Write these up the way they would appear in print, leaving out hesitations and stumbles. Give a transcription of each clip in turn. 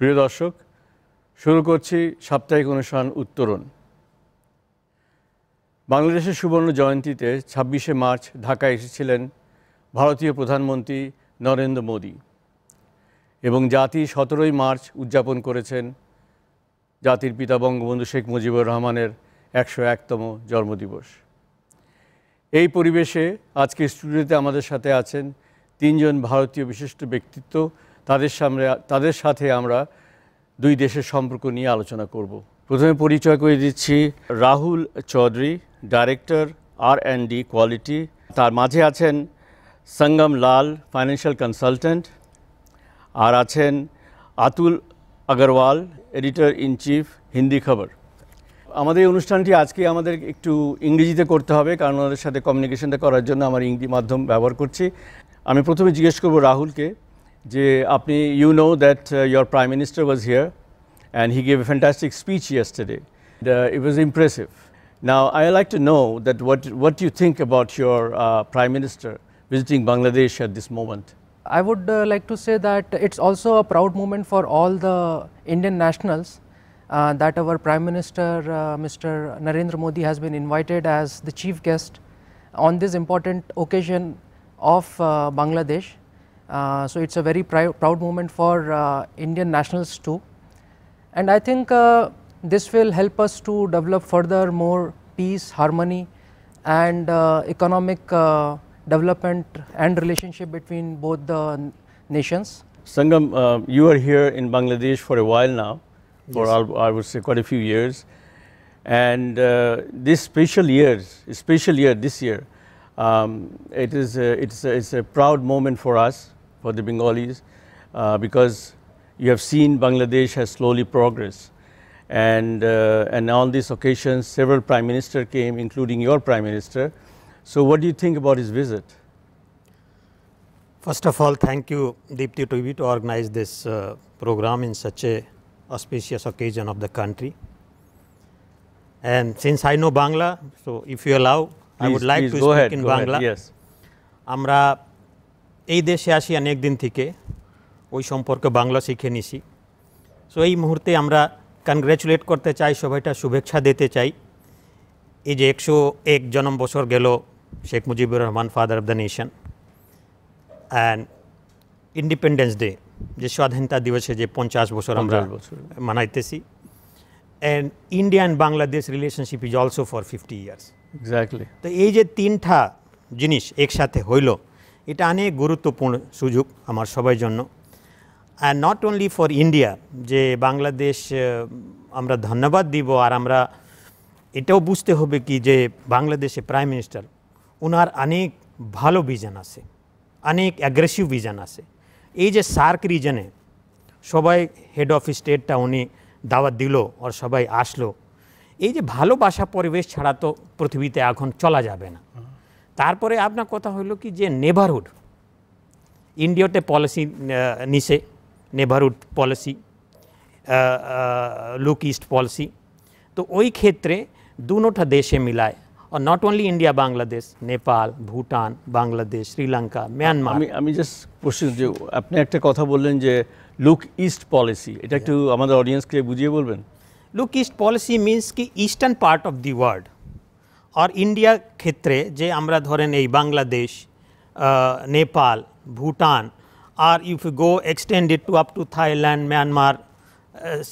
প্রিয় দর্শক, শুরু করছি সাপ্তাহিক অনুষ্ঠান উত্তরণ। বাংলাদেশের সুবর্ণ জয়ন্তীতে ২৬শে মার্চ ঢাকায় এসেছিলেন ভারতীয় প্রধানমন্ত্রী নরেন্দ্র মোদি এবং জাতি ১৭ই মার্চ উদযাপন করেছেন জাতির পিতা বঙ্গবন্ধু শেখ মুজিবুর রহমানের ১০১তম জন্মদিবস। এই পরিবেশে আজকে স্টুডিওতে আমাদের সাথে আছেন তিনজন ভারতীয় বিশিষ্ট ব্যক্তিত্ব। তাদের সাথে আমরা দুই দেশের সম্পর্ক নিয়ে আলোচনা করব। প্রথমে পরিচয় করে দিচ্ছি Rahul Chowdhury, director R&D quality. তার মাঝে আছেন সঙ্গম লাল, ফাইন্যান্সিয়াল কনসালটেন্ট। আর আছেন Atul Agarwal, editor in chief, Hindi Khabar. আমাদের এই অনুষ্ঠানটি আজকে আমাদের একটু ইংরেজিতে করতে হবে, কারণ ওনাদের সাথে কমিউনিকেশনটা করার জন্য আমার ইংরেজি মাধ্যম ব্যবহার করছি। আমি প্রথমে জিজ্ঞেস করব রাহুলকে যে আপনি know that your prime minister was here and he gave a fantastic speech yesterday. It was impressive. Now I like to know that what you think about your Prime Minister visiting Bangladesh at this moment. I would like to say that it's also a proud moment for all the Indian nationals that our Prime Minister Mr. Narendra Modi has been invited as the chief guest on this important occasion of Bangladesh. So it's a very proud moment for Indian nationals too. And I think this will help us to develop further more peace, harmony and economic development and relationship between both the nations. Sangam, you are here in Bangladesh for a while now, for Yes. I would say quite a few years. And this special year this year, it's a proud moment for us, for the Bengalis, because you have seen Bangladesh has slowly progressed, and on this occasion several prime ministers came, including your prime minister. So what do you think about his visit? First of all, thank you Deepto TV to organize this program in such a auspicious occasion of the country. And since I know Bangla, so if you allow, I would like to speak in Bangla. Yes. আমরা এই দেশে আসি অনেক দিন থেকে, ওই সম্পর্কে বাংলা শিখে নিছি। সো এই মুহূর্তে আমরা কনগ্র্যাচুলেট করতে চাই, সবাইটা শুভেচ্ছা দিতে চাই। এই যে 101 জন্ম বছর গেল Sheikh Mujibur Rahman, father of the nation, and independence day, যে স্বাধীনতা দিবসে যে 50 বছর আমরা মানাইতেছি। And India and Bangladesh relationship is also for 50 years. Exactly. তো এই যে তিনটা জিনিস একসাথে হইল, এটা অনেক গুরুত্বপূর্ণ সুযোগ আমার সবার জন্য। And not only for India, যে বাংলাদেশ আমরা ধন্যবাদ দিব, আর আমরা এটাও বুঝতে হবে কি যে বাংলাদেশে প্রাইম মিনিস্টার ওনার অনেক ভালো ভিশন আছে, অনেক অ্যাগ্রেসিভ ভিশন আছে। এই যে সার্ক রিজনে সবাই হেড অফ স্টেটটা উনি দাওয়াত দিল আর সবাই আসলো, এই যে ভালোবাসা পরিবেশ ছাড়া তো পৃথিবীতে এখন চলা যাবে না। তারপরে আপনার কথা হলো কি যে নেবারহুড, ইন্ডিয়াতে পলিসি নিছে, neighbourhood policy, look east policy. তো ওই ক্ষেত্রে দুটোটা দেশে মিলায়, are not only India Bangladesh, Nepal, Bhutan, Bangladesh, Sri Lanka, Myanmar. আমি জাস্ট কোশ্চেন, যে আপনি একটা কথা বললেন যে লুক ইস্ট পলিসি, এটা একটু আমাদের অডিয়েন্সকে বুঝিয়ে বলবেন। লুক ইস্ট পলিসি মিন্স কি eastern part of the world, আর ইন্ডিয়া ক্ষেত্রে যে আমরা ধরেন এই বাংলাদেশ, নেপাল, ভুটান, আর if you go extended to up to Thailand, Myanmar,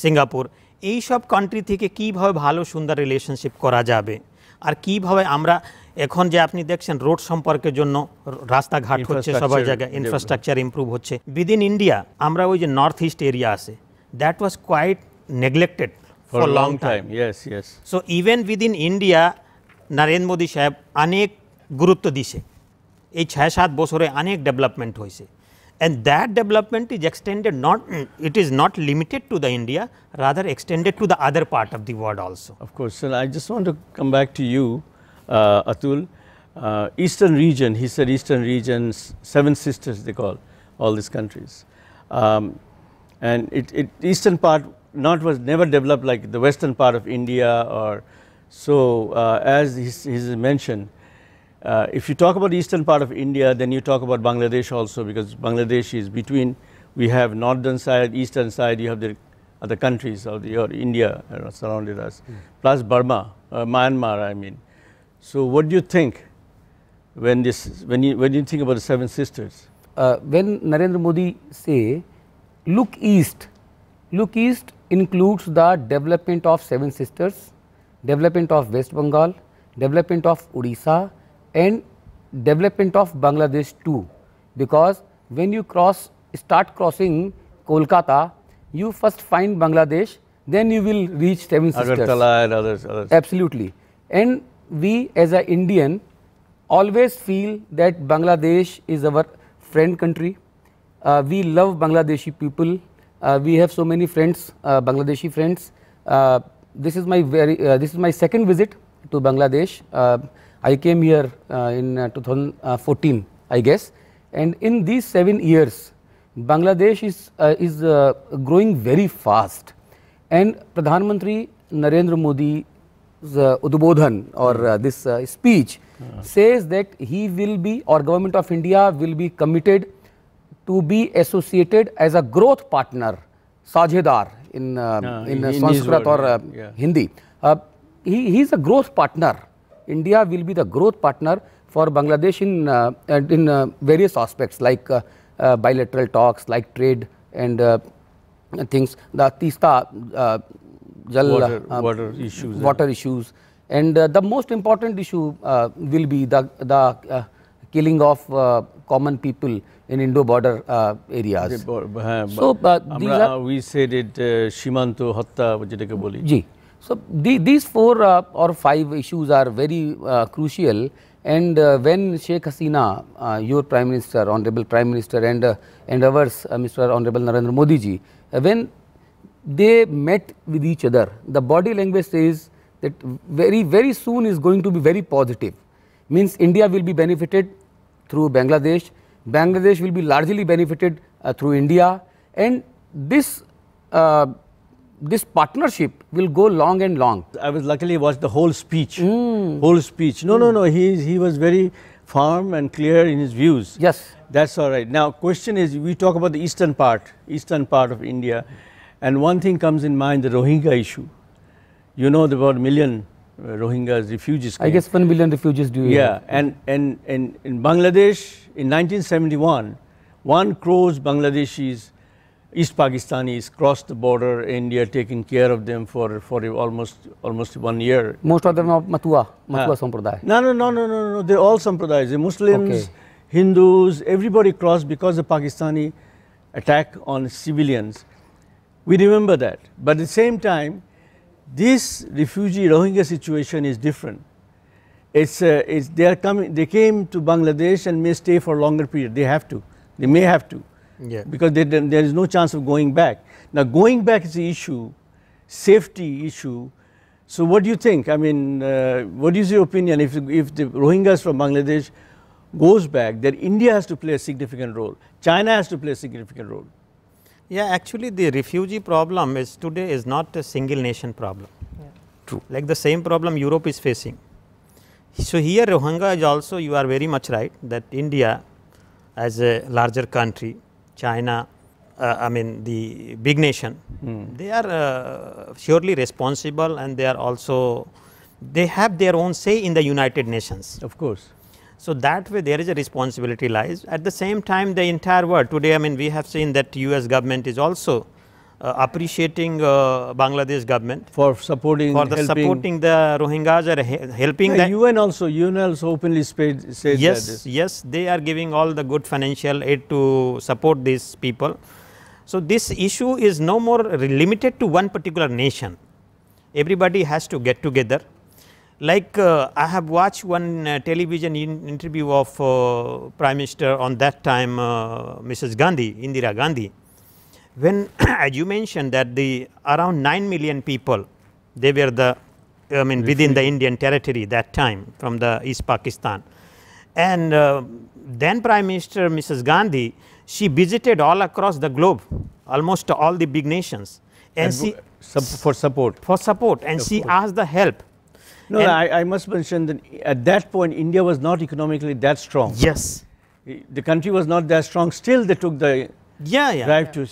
Singapore, এই সব কান্ট্রি থেকে কীভাবে ভালো সুন্দর রিলেশনশিপ করা যাবে, আর কীভাবে আমরা এখন যে আপনি দেখছেন রোড সম্পর্কের জন্য রাস্তাঘাট হচ্ছে, সবার জায়গায় ইনফ্রাস্ট্রাকচার ইমপ্রুভ হচ্ছে। উইদিন ইন্ডিয়া আমরা ওই যে নর্থ ইস্ট এরিয়া আছে, that was quite neglected for long time. Yes. So even within India Narendra Modi সাহেব অনেক গুরুত্ব দিছে, এই 6-7 বছরে অনেক ডেভেলপমেন্ট হয়েছে। And that development is extended, it is not limited to the India, rather extended to the other part of the world also. Of course. So I just want to come back to you, Atul. Eastern region, he said Eastern region, 7 sisters they call all these countries. And Eastern part was never developed like the Western part of India, or so as he's mentioned. If you talk about the eastern part of India, then you talk about Bangladesh also, because Bangladesh is between We have northern side, eastern side, you have the other countries of India surrounded us, plus Burma, Myanmar, I mean. So what do you think when you think about the Seven Sisters? When Narendra Modi say, look east includes the development of Seven Sisters, development of West Bengal, development of Odisha and development of Bangladesh too, because when you start crossing Kolkata, you first find Bangladesh, then you will reach Seven Sisters. Agartala and others. Absolutely. And we as an Indian always feel that Bangladesh is our friend country. We love Bangladeshi people. We have so many friends, Bangladeshi friends. This is my second visit to Bangladesh. I came here in 2014, I guess. And in these 7 years, Bangladesh is growing very fast. And Pradhan Mantri Narendra Modi's Udbodhan or this speech says that he will be, or Government of India will be committed to be associated as a growth partner, Sajhedar in Sanskrit or Hindi. He is a growth partner. India will be the growth partner for Bangladesh in various aspects like bilateral talks, like trade and things, the Tista water issues, and the most important issue will be the killing of common people in Indo-border areas. So we said it Shimanto Hatta যেটাকে বলি. Ji. So these 4 or 5 issues are very crucial, and when Sheikh Hasina, your Prime Minister, Honorable Prime Minister, and ours, Mr. Honorable Narendra Modi ji, when they met with each other, the body language says that very soon is going to be very positive. Means India will be benefited through Bangladesh, Bangladesh will be largely benefited through India, and this partnership will go long and long. I was luckily watched the whole speech. Whole speech. No. He was very firm and clear in his views. Yes. That's all right. Now, question is, we talk about the eastern part of India, and one thing comes in mind, the Rohingya issue. You know, there were 1 million Rohingyas refugees came. I guess 1 million refugees do. Yeah, and in Bangladesh in 1971, 1 crore Bangladeshis, East Pakistanis crossed the border, India taking care of them for almost 1 year. Most of them are Matua Sampradaya. No, they're all Sampradayas. The Muslims, okay. Hindus, everybody crossed because of Pakistani attack on civilians. We remember that. But at the same time, this refugee Rohingya situation is different. They came to Bangladesh and may stay for a longer period. They may have to. Yeah. Because there is no chance of going back. Now, going back is the issue, safety issue. So what do you think? I mean, what is your opinion if the Rohingyas from Bangladesh goes back, that India has to play a significant role, China has to play a significant role? Yeah, actually the refugee problem today is not a single nation problem. Yeah. True. Like the same problem Europe is facing. So here Rohingya is also, you are very much right, that India as a larger country, China, I mean the big nation, they are surely responsible, and they are also, they have their own say in the United Nations. Of course. So that way there is a responsibility lies. At the same time, the entire world today, I mean we have seen that US government is also appreciating Bangladesh government for supporting the Rohingyas, or helping the UN also openly said yes, they are giving all the good financial aid to support these people. So this issue is no more limited to one particular nation. Everybody has to get together. Like I have watched one television interview of Prime Minister on that time, Mrs. Gandhi, Indira Gandhi, when as you mentioned that the around 9 million people, they were within the Indian territory that time from the East Pakistan. And then Prime Minister Mrs. Gandhi, she visited all across the globe, almost all the big nations, and for support. And she asked the help. No, I must mention that at that point India was not economically that strong. Yes. The country was not that strong, still they took the drive to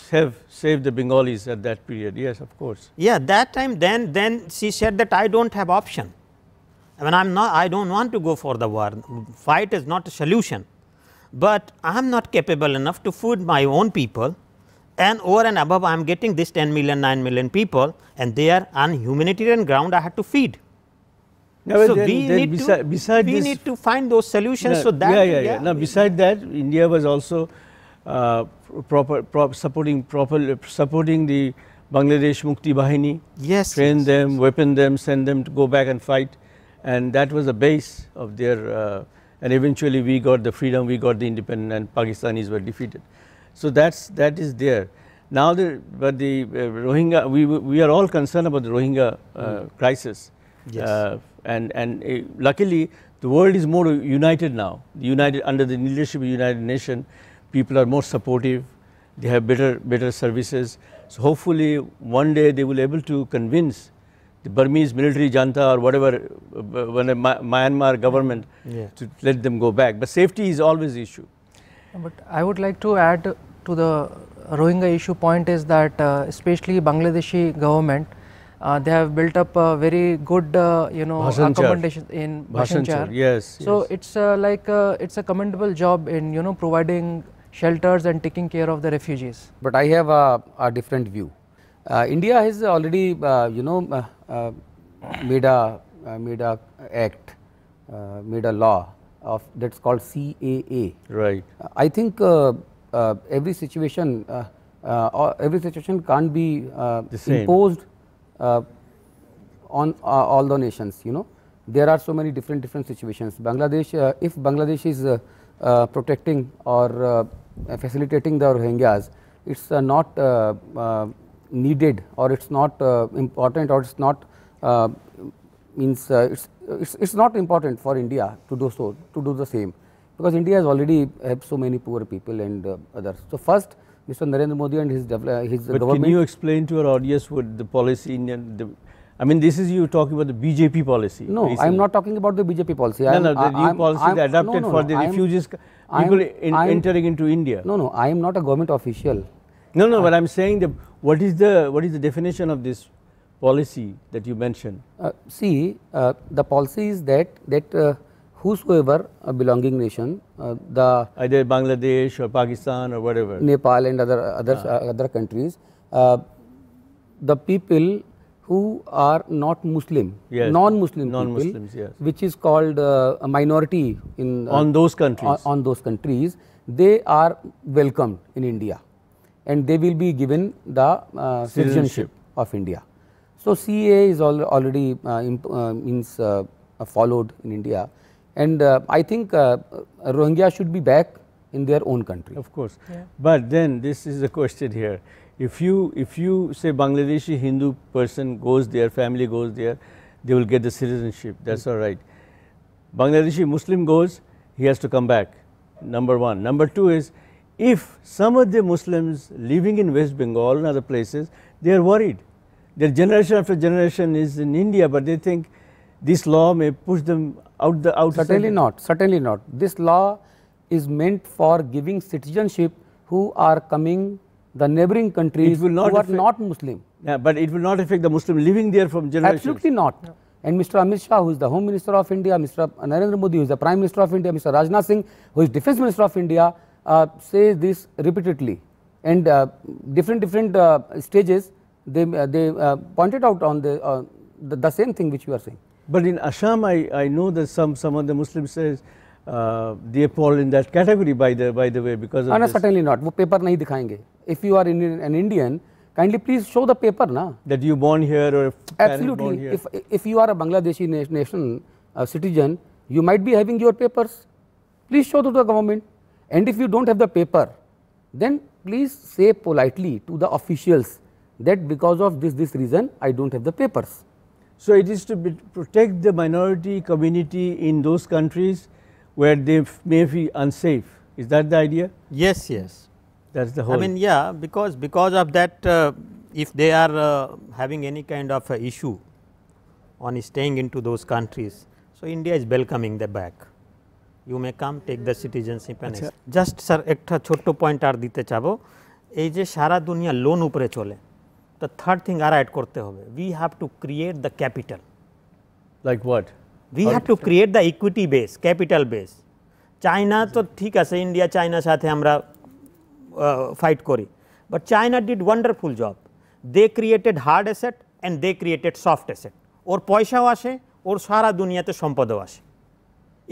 save the Bengalis at that period. Yes, of course. Yeah, that time then she said that I don't have option. I mean, I don't want to go for the war. Fight is not a solution, but I am not capable enough to feed my own people, and over and above I am getting this 10 million, 9 million people, and they are on humanitarian ground I have to feed. No, so we need to find those solutions. No, so that Now, beside that, India was also supporting the Bangladesh Mukti Bahini. Yes, train them, weapon them, send them to go back and fight, and that was the base of their. And eventually, we got the freedom, we got the independence, and Pakistanis were defeated. So that is there. Now, the Rohingya, we are all concerned about the Rohingya crisis. Yes. And luckily, the world is more united now. Under the leadership of the United Nations, people are more supportive. They have better services. So hopefully, one day they will be able to convince the Burmese military junta or whatever, Myanmar government to let them go back. But safety is always the issue. But I would like to add to the Rohingya issue point is that especially Bangladeshi government, they have built up a very good accommodation in Bhasanchar. Yes. So it's it's a commendable job in providing shelters and taking care of the refugees. But I have a different view. India has already made a act, made a law of that's called CAA. Right. I think every situation can't be imposed on all the nations. There are so many different situations. Bangladesh, if Bangladesh is protecting or facilitating the Rohingyas, it's not needed, or it's not important, or it's not it's not important for India to do the same, because India has already have so many poor people and others. So first, Mr. Narendra Modi and his government. Can you explain to our audience what the policy I mean, this is you talking about the BJP policy. No, I am not talking about the BJP policy. The new policy that adapted for the refugees, people entering into India. No, I am not a government official. No, but I am saying that what is the definition of this policy that you mentioned? See, the policy is that whosoever a belonging nation, either Bangladesh or Pakistan or whatever, Nepal and other countries, the people who are not Muslim, non-Muslim people, yes, which is called a minority in on those countries. On those countries, they are welcomed in India, and they will be given the citizenship of India. So CAA is already followed in India, and I think Rohingya should be back in their own country. Of course, but then this is the question here. If you say Bangladeshi Hindu person goes there, family goes there, they will get the citizenship. That's all right. Bangladeshi Muslim goes, he has to come back. Number one. Number two is, if some of the Muslims living in West Bengal and other places, they are worried. Their generation after generation is in India, but they think this law may push them out the outside. Certainly not. Certainly not. This law is meant for giving citizenship who are coming the neighboring countries who are not Muslim. Yeah, but it will not affect the Muslim living there from generations. Absolutely not. No. And Mr. Amit Shah, who is the Home Minister of India, Mr. Narendra Modi, who is the Prime Minister of India, Mr. Rajnath Singh, who is Defence Minister of India, says this repeatedly. And different stages, they pointed out on the same thing which you are saying. But in Assam, I know that some of the Muslims says they fall in that category by the way because of this. Certainly not. वो paper नहीं दिखाएंगे. If you are an Indian, kindly please show the paper na. That you born here or absolutely. Born here. If you are a Bangladeshi nation citizen, you might be having your papers. Please show to the government. And if you don't have the paper, then please say politely to the officials that because of this reason I don't have the papers. So it is to protect the minority community in those countries where they may be unsafe. Is that the idea? Yes, yes. That's the whole. I mean, yeah, because of that, if they are having any kind of issue on staying into those countries, so India is welcoming them back. You may come, take the citizenship and just sir, একটা ছোট্ট point আর দিতে চাবো এই যে সারা দুনিয়া loan উপরে চলে, তো থার্ড থিং আর অ্যাড করতে হবে, we have to create the capital. Like what? We have to create the equity base, capital base. China তো ঠিক আছে, ইন্ডিয়া চায়নার সাথে আমরা ফাইট করি, but China did wonderful job. They created hard asset and they created soft asset. ওর পয়সাও আসে, ওর সারা দুনিয়াতে সম্পদও আসে।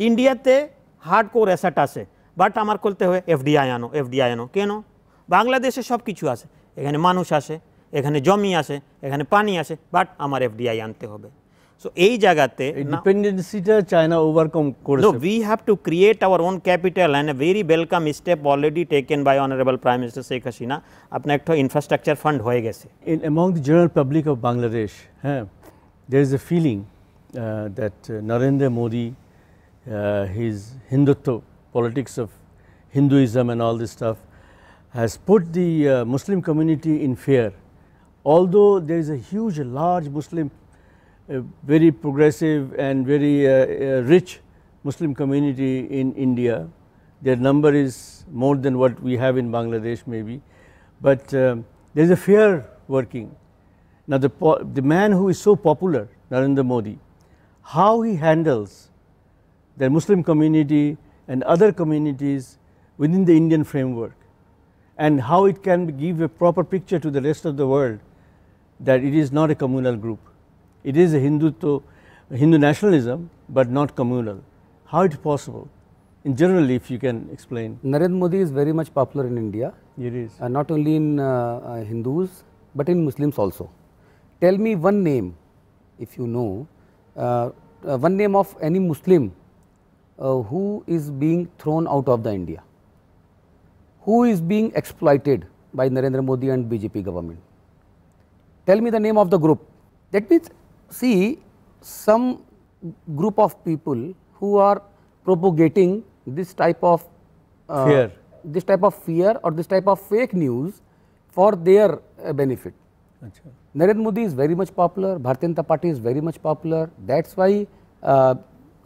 ইন্ডিয়াতে হার্ড কোর অ্যাসেট আসে, বাট আমার করতে হবে এফডিআই আনো, এফডিআই আনো। কেন? বাংলাদেশে সব কিছু আছে, এখানে মানুষ আসে, এখানে জমি আসে, এখানে পানি আসে, বাট আমার এফডিআই আনতে হবে। সো এই জায়গাতে ডিপেন্ডেন্সিটা চায়না ওভারকাম করেছে। No, we have to create our own capital, and a very welcome step already taken by Honorable Prime Minister Sheikh Hasina. अपना एक तो infrastructure fund होए गए से। Among the general public of Bangladesh, there is a feeling that Narendra Modi, his Hindutva politics of Hinduism and all this stuff, has put the Muslim community in fear. Although there is a huge, large Muslim, very progressive and very rich Muslim community in India. Their number is more than what we have in Bangladesh maybe, but there is a fear working. Now the man who is so popular, Narendra Modi, how he handles the Muslim community and other communities within the Indian framework, and how it can give a proper picture to the rest of the world that it is not a communal group. It is a Hindu nationalism, but not communal. How it is possible? In general, if you can explain. Narendra Modi is very much popular in India. It is. Not only in Hindus, but in Muslims also. Tell me one name, if you know, one name of any Muslim who is being thrown out of the India, who is being exploited by Narendra Modi and BJP government. Tell me the name of the group. That means, see, some group of people who are propagating this type of fear, or this type of fake news for their benefit. Achha. Narendra Modi is very much popular, Bharatiya Janata Party is very much popular. That's why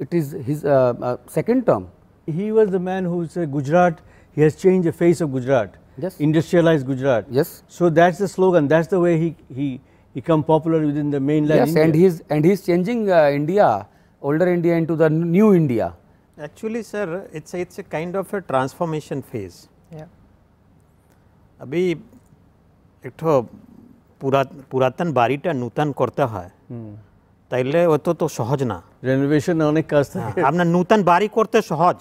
it is his second term. He was the man who said Gujarat, he has changed the face of Gujarat. Yes. Industrialized Gujarat. Yes. So that's the slogan, that's the way he become popular within the mainland Yes, India. and he's changing India, older India into the new India. Actually, sir, it's a kind of a transformation phase. Yeah. अभी एक तो पुरातन बाड़ीटा नूतन करते हैं, ताइले वो तो सहज ना। Renovation অনেক কাজ থাকে। आपने नूतन बाड़ी करते सहज,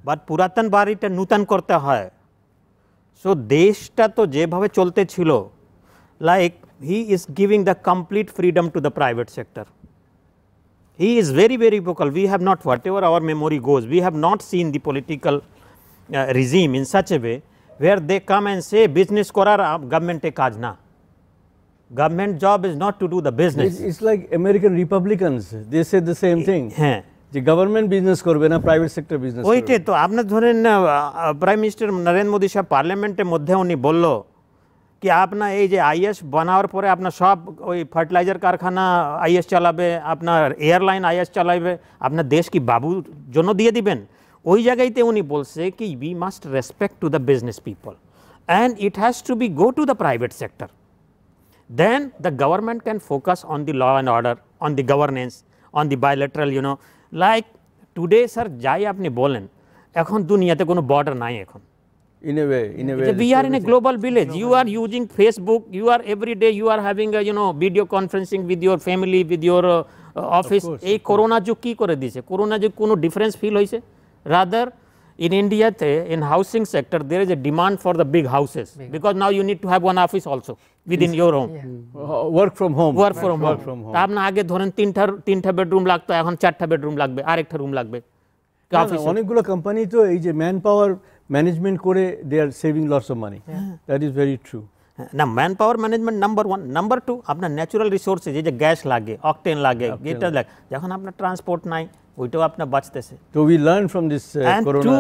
but पुरातन बाड़ीटा नूतन करते हैं। So देशटा तो जे भावे चलते छिलो, like he is giving the complete freedom to the private sector. He is very, very vocal. We have not, whatever our memory goes, we have not seen the political regime in such a way where they come and say business korar government e kaj na. Government job is not to do the business. It's like American Republicans, they say the same thing. যে government business করবে না, private sector business করবে। ওইটাই তো আপনার ধরেন prime minister Narendra Modi সাহেব পার্লামেন্টের মধ্যে উনি বলল कि आपना ये जो आईएस बनावर पर अपना सब वही फर्टिलाइजर कारखाना आईएस चलाबे, अपना एयरलाइन आईएस चलाबे, अपना देश की बाबू जोनो दिए दिबेन। वही जगहते उन्हीं बोलसे कि we must respect to the business people and it has to be go to the private sector, then the government can focus on the law and order, on the governance, on the bilateral, you know, like today sir যাই আপনি বলেন এখন দুনিয়াতে কোনো border নাই এখন। In a way, we are in a global village. You are using Facebook. You are every day. You are having a, you know, video conferencing with your family, with your office. A corona jo ki kore diche. Corona jo kono difference feel hoise. Rather, in India, in housing sector, there is a demand for the big houses because now you need to have one office also within your home. Work from home. Work from home. তা আপনা আগে ধরেন তিনটা bedroom লাগতো, এখন 4টা bedroom লাগবে, আরেকটা রুম লাগবে। অনেকগুলো কোম্পানি তো এই যে ম্যান পাওয়ার ম্যানেজমেন্ট করে they are saving lots of money. That is very true. না man power management number 1, number 2 আপনার ন্যাচুরাল রিসোর্সেস, এই যে গ্যাস লাগে, অকটেন লাগে, এটা লাগে, যখন আপনার ট্রান্সপোর্ট নাই ওইটাও আপনার বাঁচতেছে। তো we learn from this corona.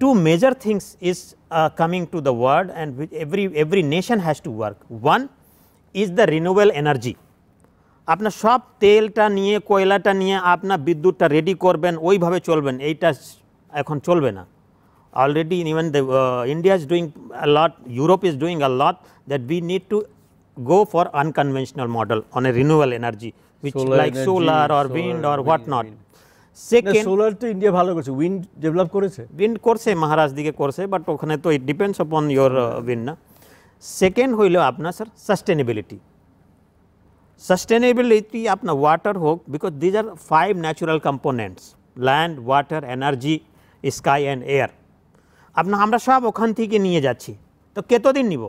Two major things is coming to the world and which every nation has to work. One is the renewable energy. আপনার সব তেলটা নিয়ে, কয়লাটা নিয়ে আপনার বিদ্যুৎটা রেডি করবেন, ওইভাবে চলবেন, এইটা এখন চলবে না। already even the India is doing a lot, Europe is doing a lot, that we need to go for unconventional model on a renewable energy, which like solar or wind or what not. Second, solar to India bhalo korche, wind develop koreche, wind korse Maharashtra dike korse, but okhane to it depends upon your wind na. Second hoilo apna sir sustainability. Sustainability apna water hok, because these are 5 natural components: land, water, energy, sky and air. apna আমরা সব ওখান থেকে নিয়ে যাচ্ছি, তো কতদিন নিব?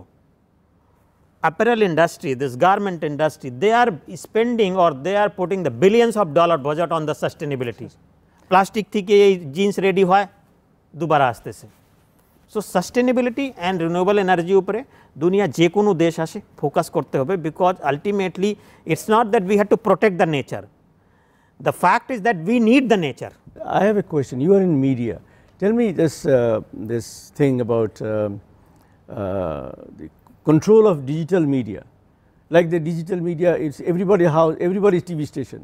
Apparel industry, this garment industry, they are spending or they are putting the billions of dollar budget on the sustainability. Plastic থেকে এই জিন্স রেডি হয় দুবার আসতেছে। So sustainability and renewable energy উপরে দুনিয়া যে কোনো দেশ আসে ফোকাস করতে হবে, because ultimately it's not that we have to protect the nature. The fact is that we need the nature. I have a question. You are in media. Tell me this thing about the control of digital media. Like the digital media, it's everybody's TV station.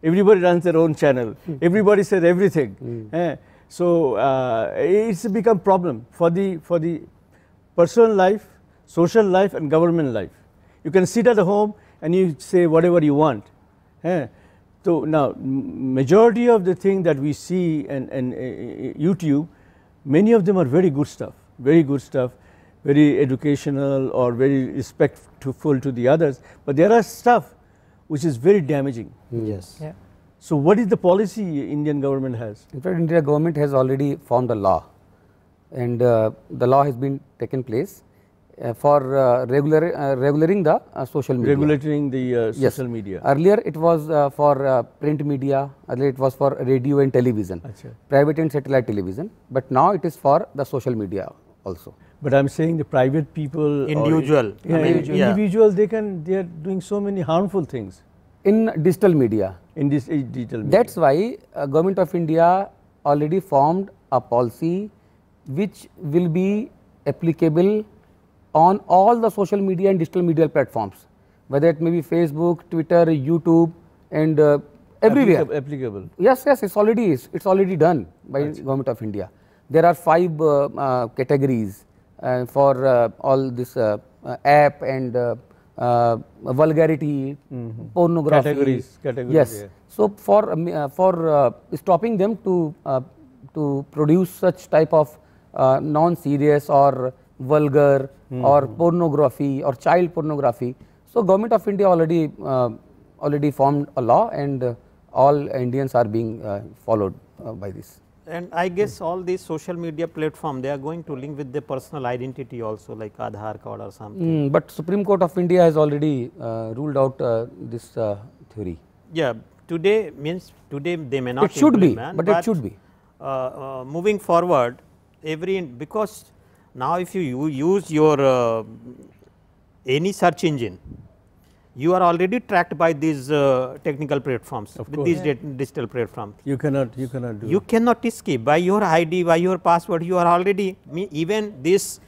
Everybody runs their own channel. Everybody says everything. So it's become problem for the personal life, social life, and government life. You can sit at home and you say whatever you want. So now, majority of the thing that we see and YouTube, many of them are very good stuff, very educational or very respectful to the others. But there are stuff which is very damaging. Yes. Yeah. So what is the policy Indian government has? In fact, Indian government has already formed a law, and the law has been taken place for regulating the social media. Regulating the social media. Earlier it was for print media, earlier it was for radio and television, Achha. private and satellite television, but now it is for the social media also. But I'm saying the private people, Individual. Individual, they are doing so many harmful things In digital media. in this digital media. That's why Government of India already formed a policy which will be applicable on all the social media and digital media platforms, whether it may be Facebook, Twitter, YouTube, and everywhere. Applicable. Yes, it's already done by Government of India. There are 5 categories for all this app and vulgarity, pornography. Categories. Yes. Yeah. So for stopping them to produce such type of non-serious or vulgar or pornography or child pornography. So Government of India already formed a law, and all Indians are being followed by this. And I guess all these social media platform, they are going to link with their personal identity also, like Aadhaar card or something. But Supreme Court of India has already ruled out this theory. Yeah, today they may not. It should be, implement, but it should be. Moving forward, because now if you use your any search engine, you are already tracked by these technical platforms, with these digital platforms. You cannot do You cannot escape by your ID, by your password. You are already, even these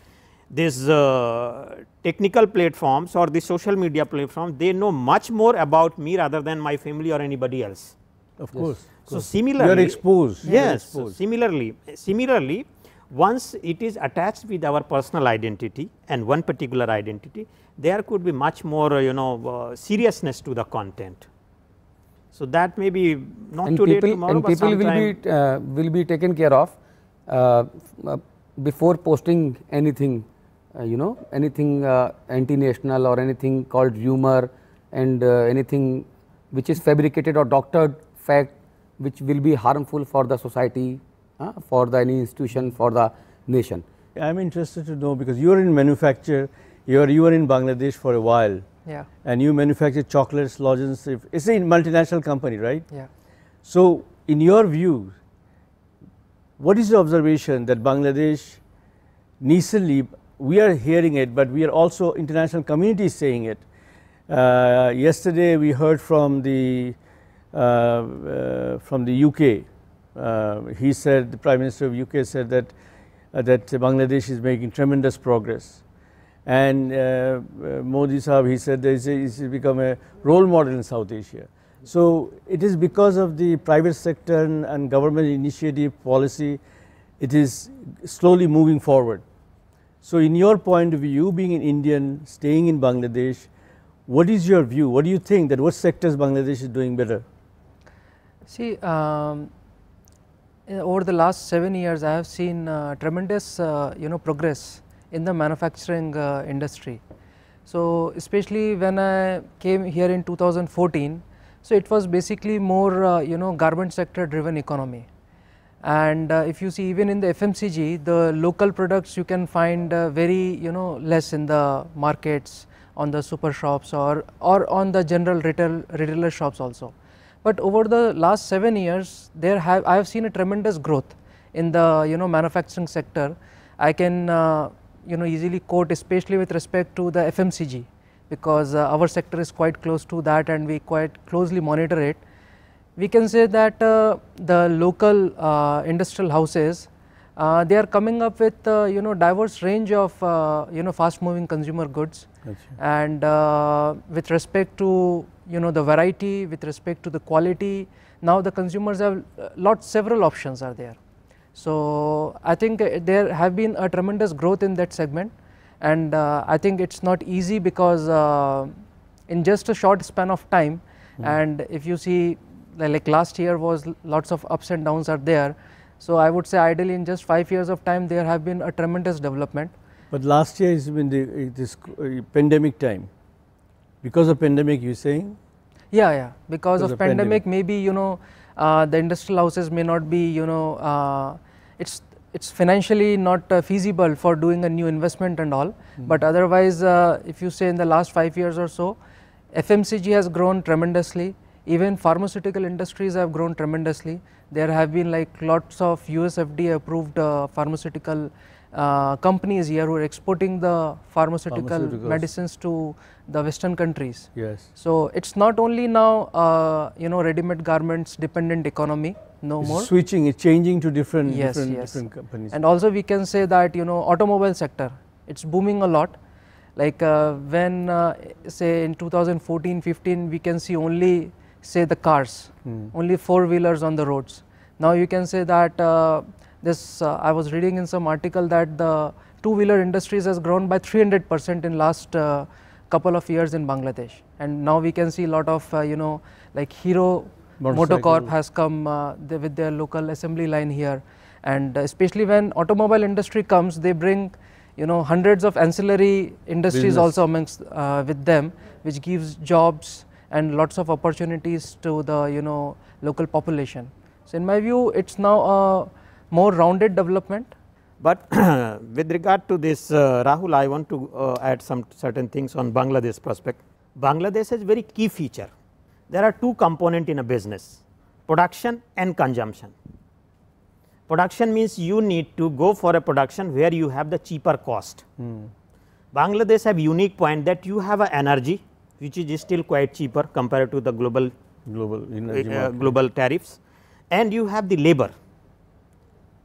technical platforms or the social media platforms, they know much more about me rather than my family or anybody else. Of course. So similarly, you are exposed. Yes. So similarly, once it is attached with our personal identity and one particular identity, there could be much more seriousness to the content. So that may be not And today, people, tomorrow, and but people sometime. will be taken care of before posting anything, anything anti-national or anything called rumor, and anything which is fabricated or doctored fact which will be harmful for the society, for any institution, for the nation. I am interested to know, because you are in manufacture, you are in Bangladesh for a while. Yeah. And you manufacture chocolates, lozenges. It's a multinational company, right? Yeah. So in your view, what is the observation that Bangladesh recently, we are hearing it, but we are also international community saying it. Yesterday we heard from the UK. He said, the Prime Minister of UK said that Bangladesh is making tremendous progress. And Modi Sahab, he said that it's become a role model in South Asia. So it is because of the private sector and government initiative policy it is slowly moving forward. So in your point of view, you being an Indian, staying in Bangladesh, what is your view? What do you think that what sectors Bangladesh is doing better? See, over the last 7 years, I have seen tremendous, progress in the manufacturing industry. So especially when I came here in 2014, so it was basically more, garment sector driven economy. And if you see even in the FMCG, the local products you can find very, less in the markets, on the super shops or on the general retailer shops also. But over the last 7 years, I have seen a tremendous growth in the, manufacturing sector. I can, easily quote, especially with respect to the FMCG, because our sector is quite close to that and we quite closely monitor it. We can say that the local industrial houses, they are coming up with diverse range of fast moving consumer goods. Achha. And with respect to the variety, with respect to the quality, now the consumers have several options are there. So I think there have been a tremendous growth in that segment, and I think it's not easy because in just a short span of time, and if you see, like last year was lots of ups and downs are there. So I would say ideally in just 5 years of time there have been a tremendous development. But last year has been this pandemic time. Because of pandemic, you saying? Yeah. Because of pandemic, maybe the industrial houses may not be it's financially not feasible for doing a new investment and all. But otherwise, if you say in the last 5 years or so, FMCG has grown tremendously. Even pharmaceutical industries have grown tremendously. There have been like lots of US FDA approved pharmaceutical companies here who are exporting the pharmaceutical medicines to the Western countries. Yes. So it's not only now ready-made garments dependent economy, no more. Switching, it's changing to different companies. And also we can say that automobile sector, it's booming a lot. Like when say in 2014-15 we can see only say the cars, only 4-wheelers on the roads. Now you can say that I was reading in some article that the 2-wheeler industries has grown by 300% in last couple of years in Bangladesh. And now we can see a lot of like Hero Motocorp has come with their local assembly line here. And especially when automobile industry comes, they bring hundreds of ancillary industries also amongst with them, which gives jobs and lots of opportunities to the local population. So in my view, it's now a more rounded development. But with regard to this, Rahul, I want to add some certain things on Bangladesh prospect. Bangladesh has very key feature. There are two components in a business: production and consumption. Production means you need to go for a production where you have the cheaper cost. Bangladesh have unique point that you have a energy which is still quite cheaper compared to the global tariffs, and you have the labor,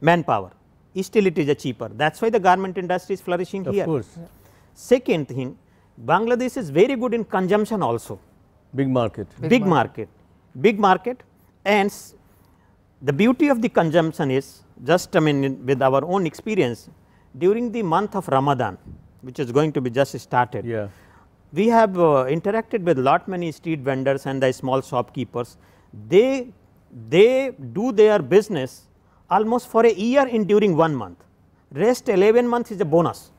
manpower, still it is a cheaper. That is why the garment industry is flourishing here. Of course. Second thing, Bangladesh is very good in consumption also. Big market. Big market. And the beauty of the consumption is, just with our own experience, during the month of Ramadan, which is going to be just started, we have interacted with many street vendors and the small shopkeepers. They do their business almost for a year during 1 month. Rest 11 months is a bonus.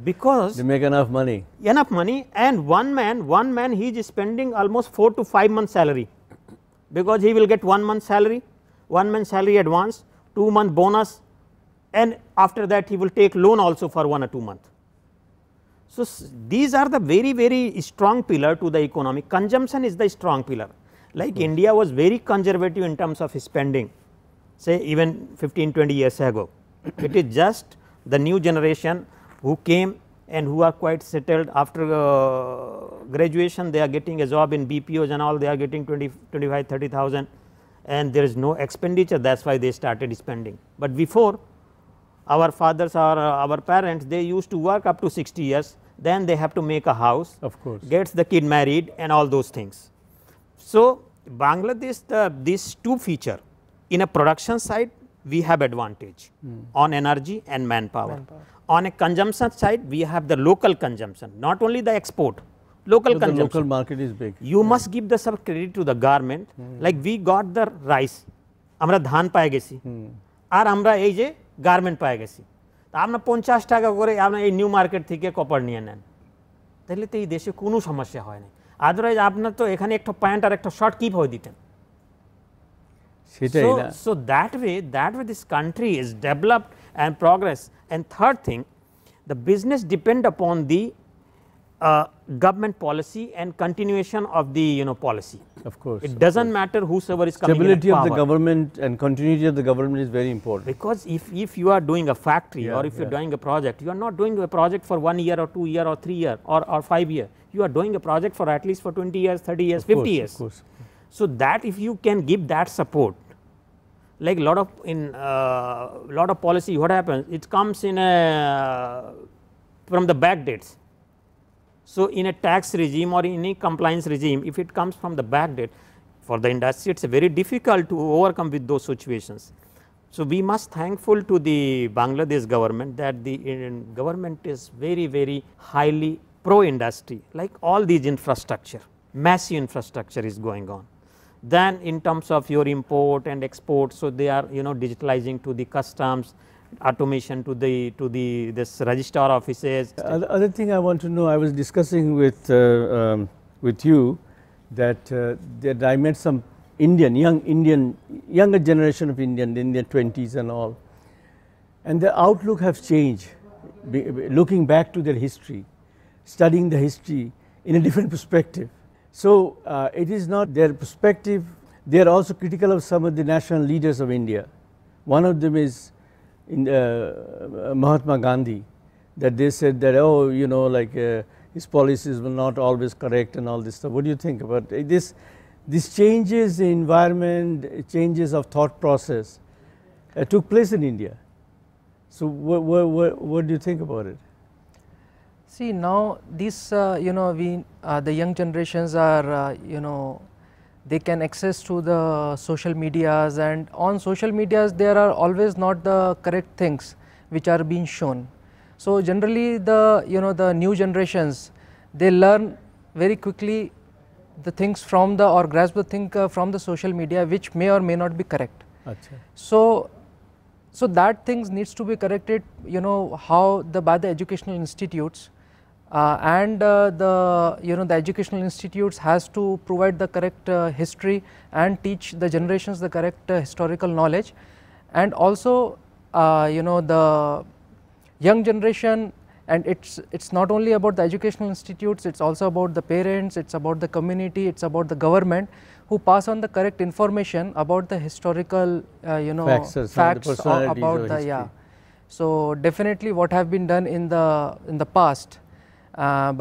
Because they make enough money. And one man he is spending almost 4 to 5 months salary, because he will get 1 month salary, 1 month salary advance, 2 month bonus, and after that he will take loan also for 1 or 2 months. So these are the very strong pillar to the economy. Consumption is the strong pillar. Like India was very conservative in terms of spending, say even 15-20 years ago. It is just the new generation who came and who are quite settled after graduation. They are getting a job in BPOs and all, they are getting 25-30,000, and there is no expenditure. That is why they started spending. But before, our fathers or our parents, they used to work up to 60 years, then they have to make a house, of course, gets the kid married and all those things. So Bangladesh, these two feature, in a production side we have advantage on energy and manpower. On a consumption side, we have the local consumption, not only the export, local But consumption. the local market is big. You must give the some credit to the government, like we got the rice, আমরা ধান পায়ে গেছি আর আমরা এই যে garment পায়ে গেছি, তা আমরা 50 টাকা করে আমরা এই নিউ মার্কেট থেকে কপার নিয়ে নেন, তাহলে তো এই দেশে কোনো সমস্যা হয় না। আদারওয়াইজ আপনার তো এখানে একটা প্যান্ট আর একটা শার্ট কিভাবে দিতেন? সেটাই না। So that way this country is developed and progress. And third thing, the business depend upon the government policy and continuation of the policy. Of course. It doesn't matter whosoever is coming in Stability of power. the government and continuity of the government is very important. Because if you are doing a factory or if you are doing a project, you are not doing a project for 1 year or 2 year or 3 year or 5 year. You are doing a project for at least for 20 years, 30 years, 50 years. Of course. So that if you can give that support, like lot of policy, what happens? It comes in a from the back dates. So in a tax regime or in any compliance regime, if it comes from the back date, for the industry it's very difficult to overcome with those situations. So we must thankful to the Bangladesh government that the government is very highly pro industry, like all these infrastructure, massive infrastructure is going on. Then in terms of your import and export, so they are digitalizing to the customs, automation to the this registrar offices. Other thing I want to know, I was discussing with you that I met some younger generation of Indian in their 20s and all, and their outlook have changed, looking back to their history, studying the history in a different perspective. So it is not their perspective, they are also critical of some of the national leaders of India. One of them is Mahatma Gandhi, that they said that his policies were not always correct and all this stuff. What do you think about this? These changes in environment, changes of thought process took place in India. So what do you think about it? See, now these the young generations are they can access to the social medias, and on social medias there are always not the correct things which are being shown. So generally the new generations, they learn very quickly the things from or grasp the thing from the social media which may or may not be correct. Achha. So that things needs to be corrected, how by the educational institutes. And the educational institutes has to provide the correct history and teach the generations the correct historical knowledge, and also the young generation, and it's not only about the educational institutes, it's also about the parents, it's about the community, it's about the government who pass on the correct information about the historical facts about the So definitely what have been done in the past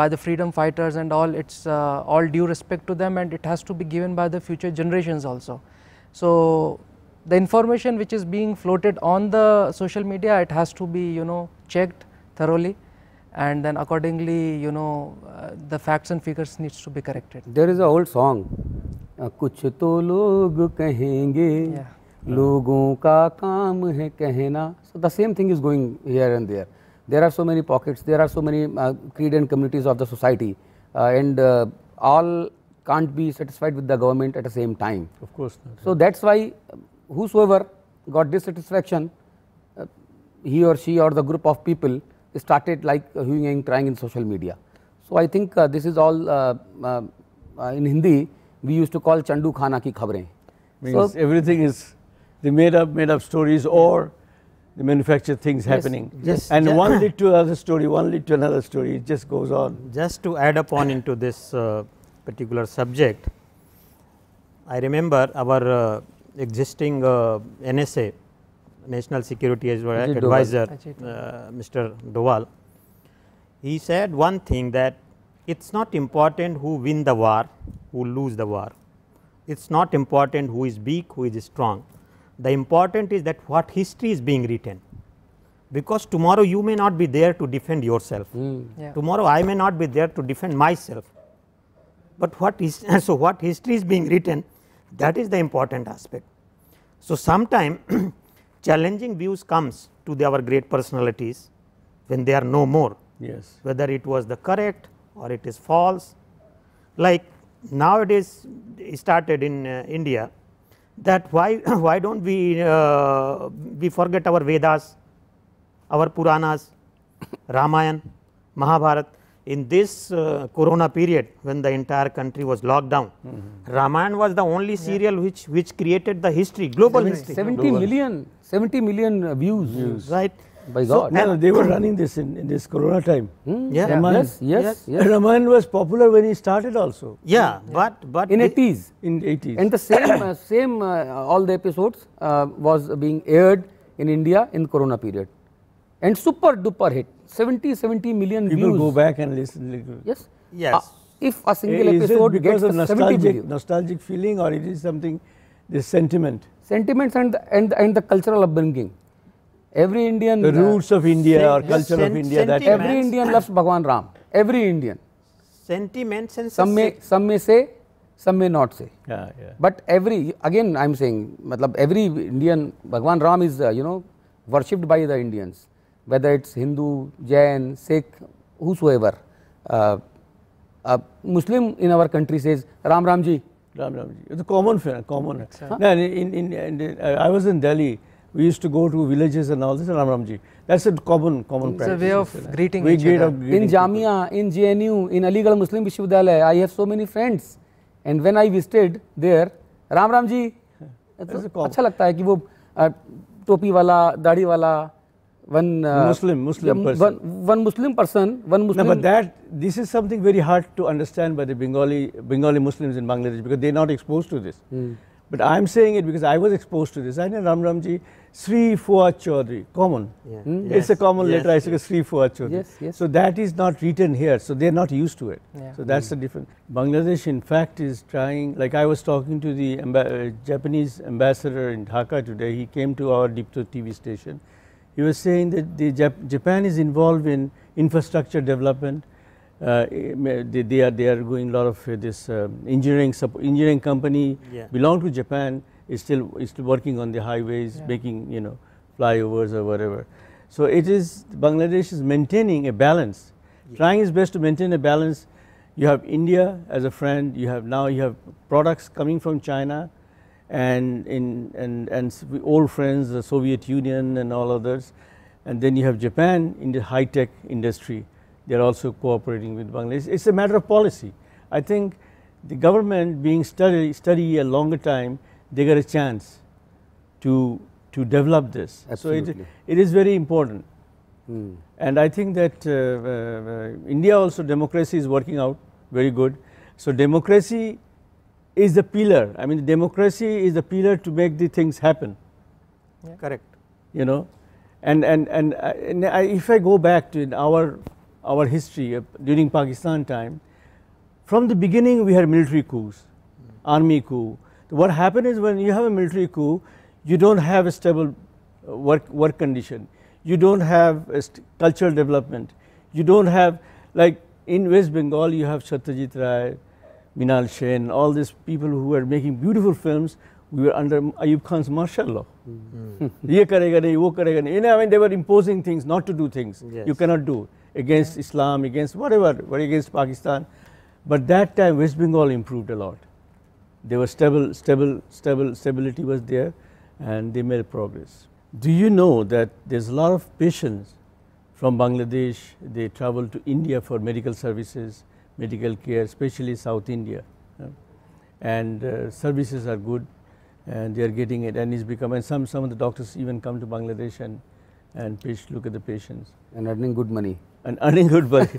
by the freedom fighters and all, it's all due respect to them, and it has to be given by the future generations also. So the information which is being floated on the social media, it has to be checked thoroughly, and then accordingly the facts and figures needs to be corrected. There is a old song, kuch to log kahenge, logon ka kaam hai kehna. So the same thing is going here and there. There are so many pockets, there are so many creed and communities of the society, and all can't be satisfied with the government at the same time. Of course not. So that's why whosoever got dissatisfaction, he or she or the group of people started like hewing and crying in social media. So I think this is all in Hindi we used to call Chandu Khana ki khabrein. Means so everything is the made up stories or the manufactured things happening, and one lead to another story, one lead to another story, it just goes on. Just to add upon into this particular subject, I remember our existing NSA, National Security Advisor, Mr. Doval, he said one thing, that it's not important who win the war, who lose the war. It's not important who is weak, who is strong. The important is that what history is being written, because tomorrow you may not be there to defend yourself. Tomorrow I may not be there to defend myself, but what history is being written, that is the important aspect. So sometime challenging views comes to our great personalities when they are no more. Yes. Whether it was the correct or it is false. Like nowadays started in India, that why don't we forget our Vedas, our Puranas, Ramayana, Mahabharata. In this corona period, when the entire country was locked down, Ramayana was the only serial which created the history, global history. 70 million views. Right. By God. No, they were running this in this corona time. Yeah. Ramayana. Yes. Ramayana was popular when he started also. Yeah, but In 80s. In 80s. And the same all the episodes was being aired in India in corona period. And super duper hit. 70 million People views. go back and listen. Yes. Yes. If a single Is episode it gets because of the 70 million. nostalgic feeling, or it is something, this sentiment? Sentiments and the cultural upbringing. Every Indian. The roots of India or culture of India. That Every Indian loves Bhagwan Ram. Every Indian. Sentiments and Some may say, some may not say. Yeah. But again I am saying, every Indian, Bhagwan Ram is worshipped by the Indians, whether it's Hindu, Jain, Sikh, whosoever. Muslim in our country says Ram Ramji. Ram Ramji. It's a common. Exactly. No, I was in Delhi. We used to go to villages and all this, Ram Ramji. That's a common practice. It's a way of greeting each other. In Jamia, in JNU, in Aligarh Muslim Vishwavidyalaya, I have so many friends. And when I visited there, Ram Ramji, अच्छा लगता है कि वो टोपी वाला, दाढ़ी वाला, one Muslim person. One Muslim person, one Muslim. No, but this is something very hard to understand by the Bengali Muslims in Bangladesh, because they are not exposed to this. But I am saying it because I was exposed to this. I know Ram Ramji, Sri Fuad Chaudhary, common. Yeah. It's a common letter. I say Sri Fuad Chaudhary. Yes. So that is not written here. So they are not used to it. Yeah. So that's the difference. Bangladesh, in fact, is trying. Like I was talking to the Japanese ambassador in Dhaka today. He came to our Deepto TV station. He was saying that Japan is involved in infrastructure development. They are going a lot of this engineering company belong to Japan, is still working on the highways, making flyovers or whatever. So it is Bangladesh is maintaining a balance, trying its best to maintain a balance. You have India as a friend. You have products coming from China, and old friends, the Soviet Union and all others, and then you have Japan in the high tech industry. They are also cooperating with Bangladesh. It's a matter of policy. I think the government being study a longer time, they get a chance to develop this. Absolutely. So it is very important. And I think that India also, democracy is working out very good. So democracy is the pillar. I mean, democracy is the pillar to make the things happen. Yeah. Correct. And if I go back to our history during Pakistan time, from the beginning we had military coups, army coup. What happened is, when you have a military coup, you don't have a stable work condition. You don't have a cultural development. You don't have, like in West Bengal, you have Satyajit Ray, Minal Sen, all these people who were making beautiful films. We were under Ayub Khan's martial law. Ye karega nahi, wo karega nahi. I mean, they were imposing things, not to do things. Yes. You cannot do against Islam, against whatever, against Pakistan. But that time West Bengal improved a lot. They were stability was there, and they made progress. Do you know that there's a lot of patients from Bangladesh, they travel to India for medical services, medical care, especially South India. And services are good, and they are getting it, and it's become, and some of the doctors even come to Bangladesh and look at the patients. And earning good money. And earning good money,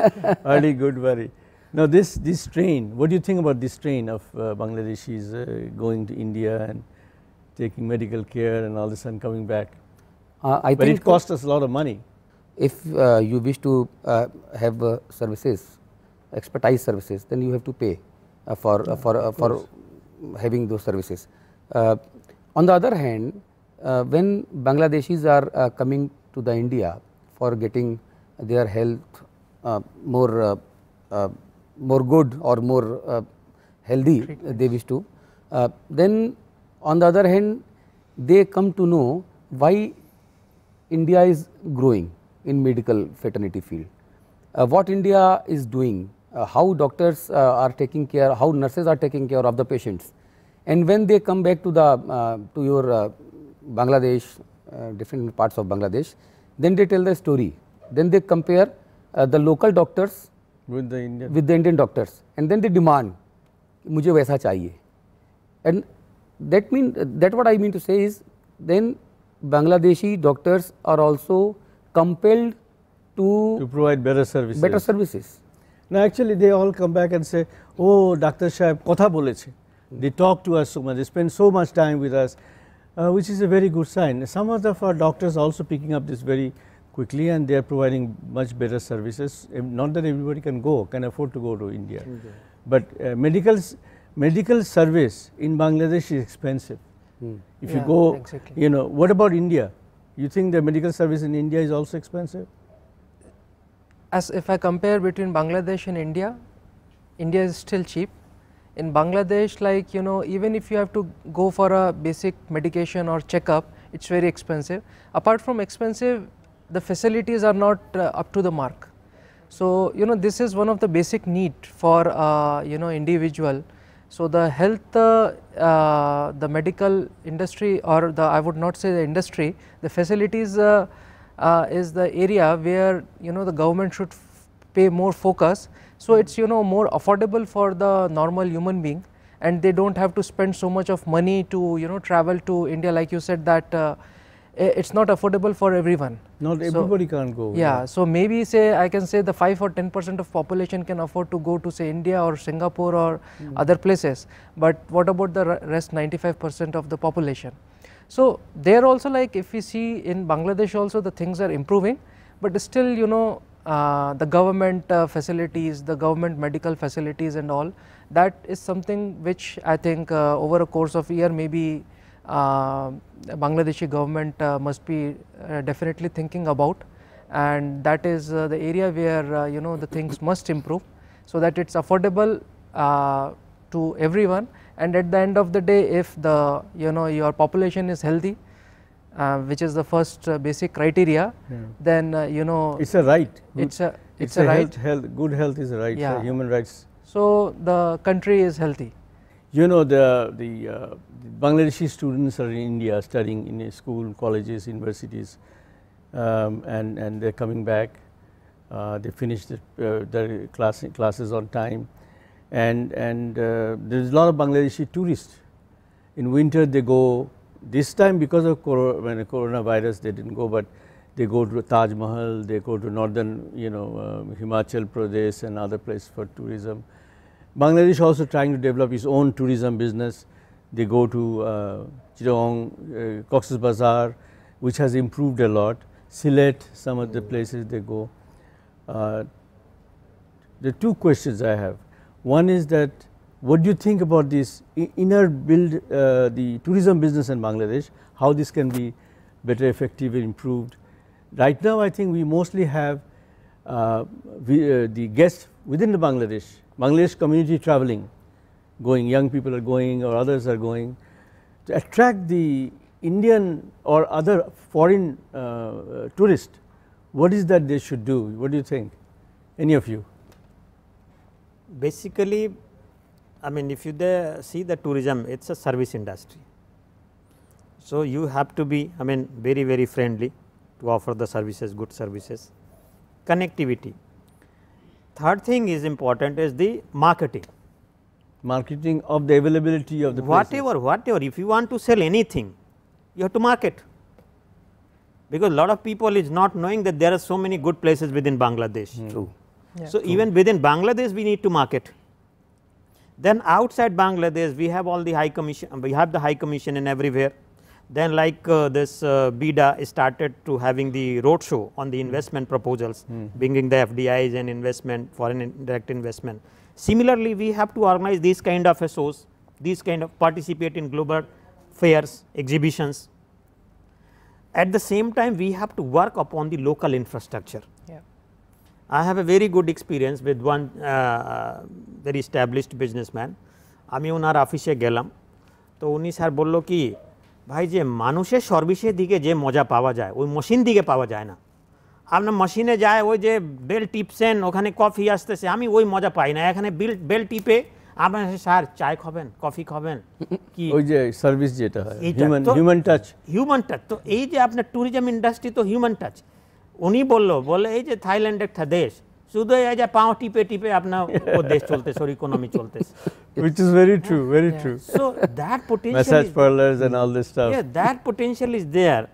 earning good money. Now this train, what do you think about this train of Bangladeshis going to India and taking medical care and all this and coming back? I but think it costs us a lot of money. If you wish to have services, expertise services, then you have to pay for having those services. On the other hand, when Bangladeshis are coming to the India for getting their health more good or more healthy, they wish to, then on the other hand, they come to know why India is growing in medical fraternity field, what India is doing, how doctors are taking care, how nurses are taking care of the patients, and when they come back to the to your Bangladesh, different parts of Bangladesh, then they tell the story, then they compare the local doctors with the Indian doctors, and then they demand मुझे वैसा चाहिए, and that what I mean to say is then Bangladeshi doctors are also compelled to provide better services. Better services. Now actually they all come back and say, oh Dr. Shahab kotha boleche. They talk to us so much, they spend so much time with us, which is a very good sign. Some of our doctors are also picking up this very quickly, and they are providing much better services. Not that everybody can afford to go to India. But medical service in Bangladesh is expensive. If you go, exactly. you know, what about India? You think the medical service in India is also expensive? As if I compare between Bangladesh and India, India is still cheap. In Bangladesh, like, you know, even if you have to go for a basic medication or checkup, it's very expensive. Apart from expensive, the facilities are not up to the mark. So, you know, this is one of the basic need for you know, individual. So the health, the medical industry, or the, I would not say the industry, the facilities is the area where, you know, the government should pay more focus. So it's, you know, more affordable for the normal human being, and they don't have to spend so much of money to, you know, travel to India. Like you said that it's not affordable for everyone. Not everybody can't go. Yeah, so maybe say I can say the 5 or 10% of population can afford to go to say India or Singapore or other places, but what about the rest 95% of the population? So there also, like if we see in Bangladesh also, the things are improving, but still, you know, the government facilities, the government medical facilities and all, that is something which I think over a course of a year maybe Bangladeshi government must be definitely thinking about, and that is the area where you know, the things must improve so that it's affordable to everyone, and at the end of the day, if the, you know, your population is healthy, which is the first basic criteria, then you know, it's a right. It's a right. Good health is a right. Human rights. So the country is healthy. You know, the Bangladeshi students are in India studying in a school, colleges, universities, and they're coming back. They finish their classes on time, and there's a lot of Bangladeshi tourists. In winter they go. This time because of coronavirus they didn't go, but they go to Taj Mahal, they go to northern, you know, Himachal Pradesh and other places for tourism. Bangladesh also trying to develop its own tourism business. They go to Tejgaon, Cox's Bazar, which has improved a lot. Sylhet, some of the places they go. The two questions I have. One is that, what do you think about this inner build, the tourism business in Bangladesh, how this can be better, effective, improved? Right now I think we mostly have the guests within the Bangladesh community traveling, going, young people are going or others are going. To attract the Indian or other foreign tourists, what is that they should do? What do you think? Any of you? Basically, I mean, if you see the tourism, it's a service industry. So you have to be, I mean, very, very friendly to offer the services, good services. Connectivity. Third thing is important is the marketing. Marketing of the availability of the places. Whatever. If you want to sell anything, you have to market. Because a lot of people is not knowing that there are so many good places within Bangladesh. True. Yeah. So even within Bangladesh, we need to market. Then outside Bangladesh, we have all the high commission, we have the high commission in everywhere. Then like this BIDA started to having the roadshow on the investment proposals, bringing the FDIs and investment, foreign direct investment. Similarly, we have to organize these kind of SOs, these kind of participate in global fairs, exhibitions. At the same time, we have to work upon the local infrastructure. Yeah. I have a very good experience with one very established businessman. আমি ওনার অফিসে গেলাম, তো উনি sir বলল কি ভাই যে মানুষের সার্ভিসের দিকে যে মজা পাওয়া যায় ওই মেশিন দিকে পাওয়া যায় না। আপনার মেশিনে যায় ওই যে বেল টিপছেন ওখানে কফি আসতেছে, আমি ওই মজা পাই না। এখানে বেল টিপে আপনার স্যার চায় খাবেন কফি খাবেন কি ওই যে সার্ভিস যেটা হয় হিউম্যান টাচ। তো এই যে আপনার ট্যুরিজম ইন্ডাস্ট্রি তো হিউম্যান টাচ। উনি বলে এই যে থাইল্যান্ড একটা দেশ শুধু এই যে পাও টিপে টিপে আপনার ও দেশ চলতেছে, ওর ইকোনমি চলতেছে। which is very true, very true. So that potential massage parlors and all this stuff. Yeah, that potential is there.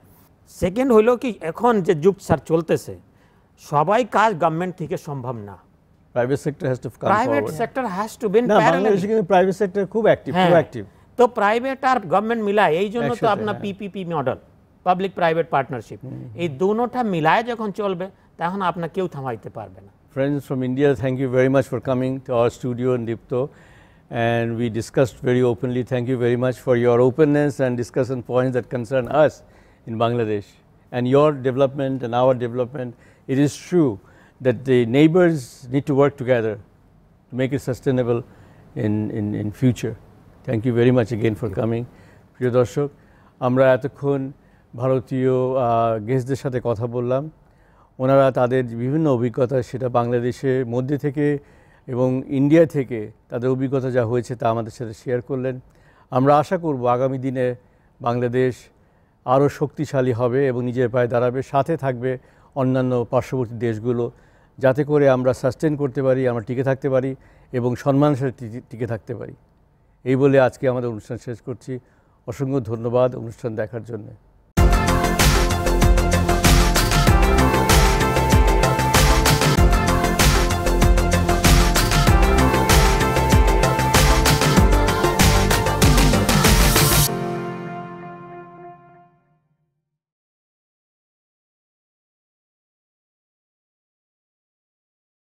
Second হইলো কি এখন যে যুগ স্যার চলতেছে সবাই কাজ গভর্নমেন্ট থেকে সম্ভব না, private sector has to come private forward. Sector has to be in না প্যারালাল। বাংলাদেশে কিন্তু প্রাইভেট সেক্টর খুব অ্যাক্টিভ, তো প্রাইভেট আর গভর্নমেন্ট মিলায় এই জন্য তো একসাথে, আপনার হ্যাঁ। PPP model, public private partnership, এই দুটোটা মিলায় যখন চলবে তখন আপনার কেউ থামাইতে পারবে না। Friends from India, thank you very much for coming to our studio in Deepto, and we discussed very openly. Thank you very much for your openness and discussion points that concern us in Bangladesh and your development and our development. It is true that the neighbors need to work together to make it sustainable in future. Thank you very much again for coming. প্রিয় দর্শক, আমরা এতক্ষণ ভারতীয় গেস্টদের সাথে কথা বললাম। ওনারা তাদের বিভিন্ন অভিজ্ঞতা সেটা বাংলাদেশের মধ্যে থেকে এবং ইন্ডিয়া থেকে তাদের অভিজ্ঞতা যা হয়েছে তা আমাদের সাথে শেয়ার করলেন। আমরা আশা করব আগামী দিনে বাংলাদেশ আরও শক্তিশালী হবে এবং নিজের পায়ে দাঁড়াবে, সাথে থাকবে অন্যান্য পার্শ্ববর্তী দেশগুলো, যাতে করে আমরা সাস্টেন করতে পারি, আমরা টিকে থাকতে পারি এবং সম্মানের সাথে টিকে থাকতে পারি। এই বলে আজকে আমাদের অনুষ্ঠান শেষ করছি। অসংখ্য ধন্যবাদ অনুষ্ঠান দেখার জন্য।